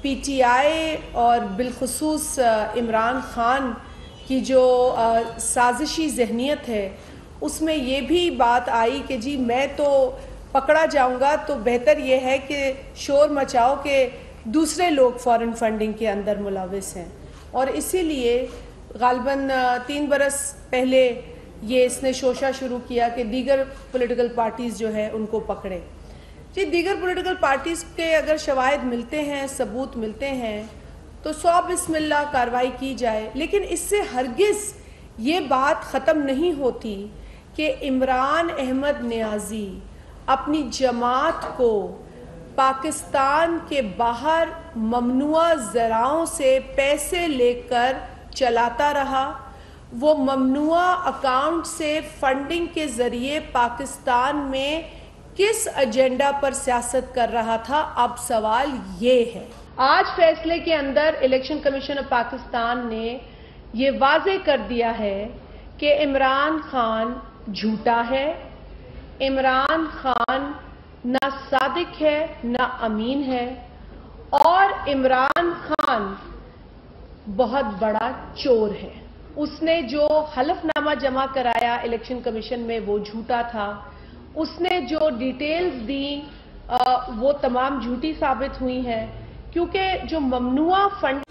P T I اور بالخصوص عمران خان کی جو سازشی ذہنیت ہے اس میں یہ بھی بات آئی کہ جی میں تو پکڑا جاؤں گا تو بہتر یہ ہے کہ شور مچاؤ کہ دوسرے لوگ فارن فنڈنگ کے اندر ملوث ہیں، اور اسی لیے غالباً 3 برس پہلے یہ اس نے شوشہ شروع کیا کہ دیگر پولیٹیکل پارٹیز جو ہے ان کو پکڑے۔ جی دیگر پولیٹیکل پارٹیز کے اگر شواہد ملتے ہیں، ثبوت ملتے ہیں تو 100 بسم اللہ کارروائی کی جائے، لیکن اس سے ہرگز یہ بات ختم نہیں ہوتی کہ عمران احمد نیازی اپنی جماعت کو پاکستان کے باہر ممنوعہ ذرائع سے پیسے لے کر چلاتا رہا، وہ ممنوعہ اکاؤنٹ سے فنڈنگ کے ذریعے پاکستان میں کس ایجنڈا پر سیاست کر رہا تھا۔ اب سوال یہ ہے، آج فیصلے کے اندر الیکشن کمیشن آف پاکستان نے یہ واضح کر دیا ہے کہ عمران خان جھوٹا ہے، عمران خان نہ صادق ہے نہ امین ہے، اور عمران خان بہت بڑا چور ہے۔ اس نے جو حلف نامہ جمع کرایا الیکشن کمیشن میں وہ جھوٹا تھا، اس نے جو ڈیٹیلز دی وہ تمام جھوٹی ثابت ہوئی ہیں، کیونکہ جو ممنوعہ فنڈ